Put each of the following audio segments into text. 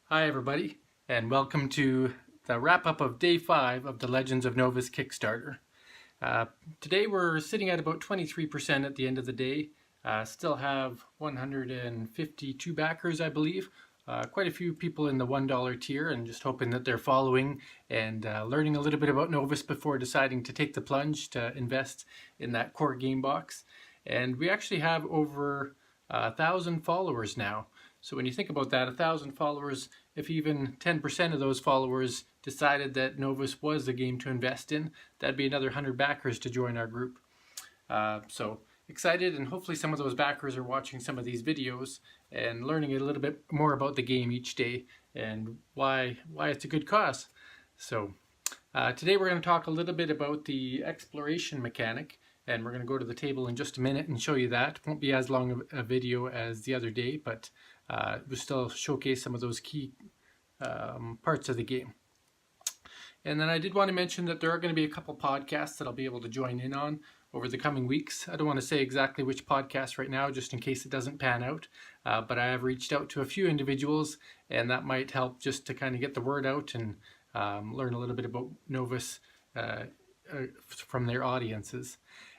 Hi everybody, and welcome to the wrap-up of Day 5 of the Legends of Novus Kickstarter. Today we're sitting at about 23% at the end of the day. Still have 152 backers, I believe. Quite a few people in the $1 tier, and just hoping that they're following and learning a little bit about Novus before deciding to take the plunge to invest in that core game box. And we actually have over 1,000 followers now. So when you think about that, 1,000 followers, if even 10% of those followers decided that Novus was the game to invest in, that'd be another 100 backers to join our group. So excited, and hopefully some of those backers are watching some of these videos and learning a little bit more about the game each day and why it's a good cause. So today we're going to talk a little bit about the exploration mechanic, and we're going to go to the table in just a minute and show you that. It won't be as long a video as the other day, but we'll still showcase some of those key parts of the game. And then I did want to mention that there are going to be a couple podcasts that I'll be able to join in on over the coming weeks. I don't want to say exactly which podcast right now, just in case it doesn't pan out. But I have reached out to a few individuals, and that might help just to kind of get the word out and learn a little bit about Novus from their audiences.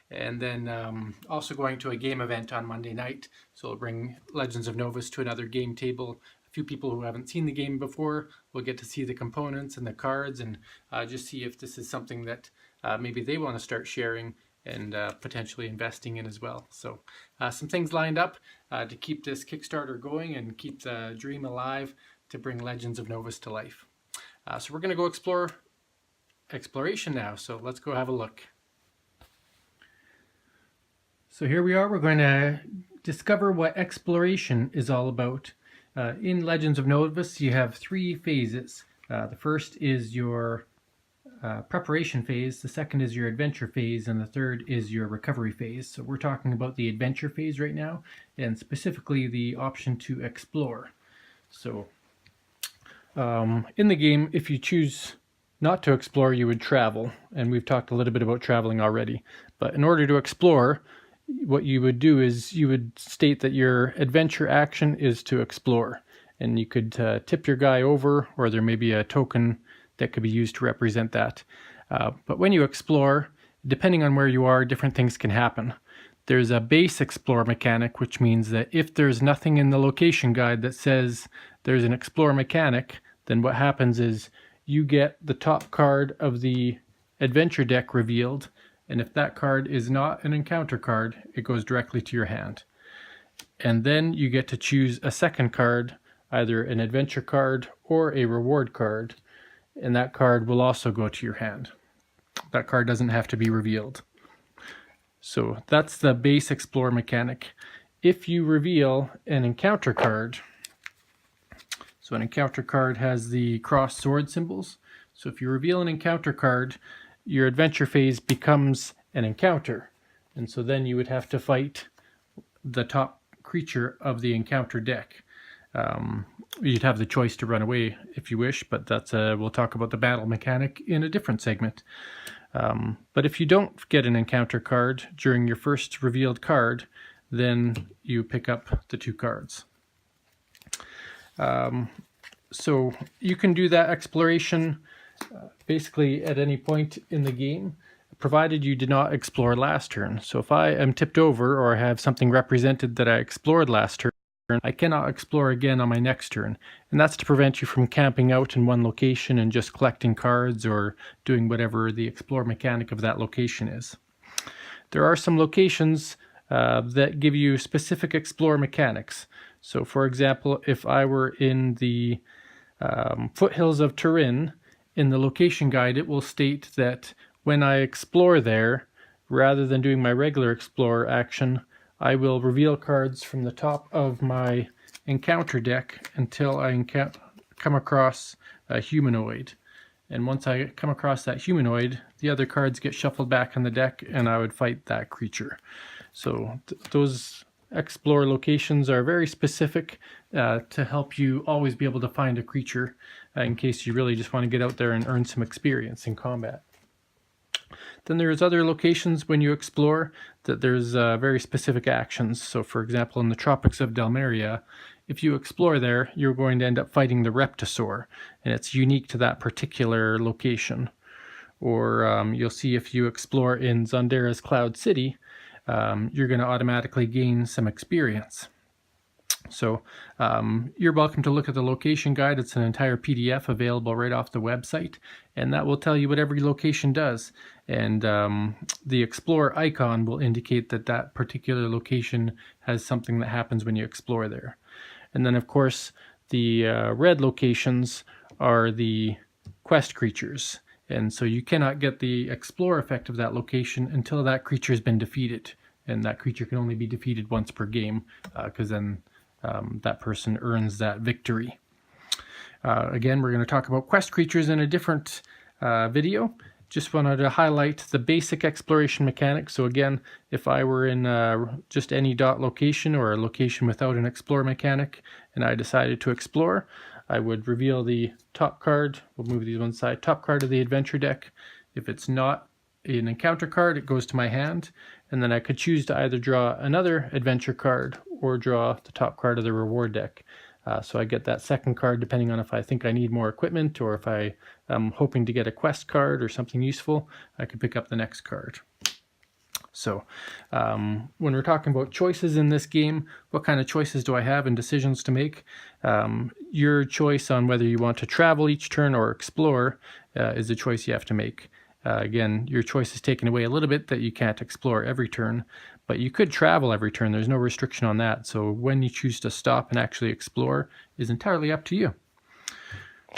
And then also going to a game event on Monday night. So we'll bring Legends of Novus to another game table. A few people who haven't seen the game before will get to see the components and the cards, and just see if this is something that maybe they want to start sharing and potentially investing in as well. So some things lined up to keep this Kickstarter going and keep the dream alive to bring Legends of Novus to life. So we're going to go explore exploration now. So let's go have a look. So here we are, we're going to discover what exploration is all about. In Legends of Novus, you have 3 phases. The first is your preparation phase, the second is your adventure phase, and the third is your recovery phase. So we're talking about the adventure phase right now, and specifically the option to explore. So in the game, if you choose not to explore, you would travel, and we've talked a little bit about traveling already. But in order to explore, what you would do is you would state that your adventure action is to explore, and you could tip your guy over, or there may be a token that could be used to represent that. But when you explore, depending on where you are, different things can happen. There's a base explore mechanic, which means that if there's nothing in the location guide that says there's an explore mechanic, then what happens is you get the top card of the adventure deck revealed, and if that card is not an encounter card, it goes directly to your hand. And then you get to choose a second card, either an adventure card or a reward card, and that card will also go to your hand. That card doesn't have to be revealed. So that's the base explore mechanic. If you reveal an encounter card, so an encounter card has the cross sword symbols. So if you reveal an encounter card, your adventure phase becomes an encounter, and so then you would have to fight the top creature of the encounter deck. You'd have the choice to run away if you wish, but that's we'll talk about the battle mechanic in a different segment. But if you don't get an encounter card during your first revealed card, then you pick up the 2 cards. So you can do that exploration basically at any point in the game, provided you did not explore last turn. So if I am tipped over or I have something represented that I explored last turn, I cannot explore again on my next turn. And that's to prevent you from camping out in one location and just collecting cards or doing whatever the explore mechanic of that location is. There are some locations that give you specific explore mechanics. So for example, if I were in the foothills of Turin, in the location guide, it will state that when I explore there, rather than doing my regular explore action, I will reveal cards from the top of my encounter deck until I come across a humanoid. And once I come across that humanoid, the other cards get shuffled back in the deck, and I would fight that creature. So those explore locations are very specific to help you always be able to find a creature in case you really just want to get out there and earn some experience in combat. Then there's other locations when you explore that there's very specific actions. So for example, in the Tropics of Delmeria, if you explore there, you're going to end up fighting the Reptosaur, and it's unique to that particular location. Or you'll see if you explore in Zondera's Cloud City, you're going to automatically gain some experience. So you're welcome to look at the location guide. It's an entire PDF available right off the website, and that will tell you what every location does. And the Explorer icon will indicate that that particular location has something that happens when you explore there. And then of course the red locations are the quest creatures. And so you cannot get the Explorer effect of that location until that creature has been defeated. And that creature can only be defeated once per game, because then that person earns that victory. Again, we're going to talk about quest creatures in a different video. Just wanted to highlight the basic exploration mechanics. So again, if I were in just any dot location or a location without an explore mechanic and I decided to explore, I would reveal the top card. We'll move these one side. Top card of the adventure deck. If it's not an encounter card, it goes to my hand, and then I could choose to either draw another adventure card or draw the top card of the reward deck. So I get that second card depending on if I think I need more equipment, or if I am hoping to get a quest card or something useful, I could pick up the next card. So when we're talking about choices in this game, what kind of choices do I have and decisions to make? Your choice on whether you want to travel each turn or explore is a choice you have to make. Again, your choice is taken away a little bit that you can't explore every turn, but you could travel every turn. There's no restriction on that. So when you choose to stop and actually explore is entirely up to you.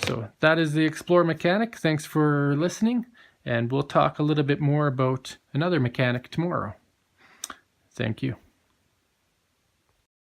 So that is the explore mechanic. Thanks for listening, and we'll talk a little bit more about another mechanic tomorrow. Thank you.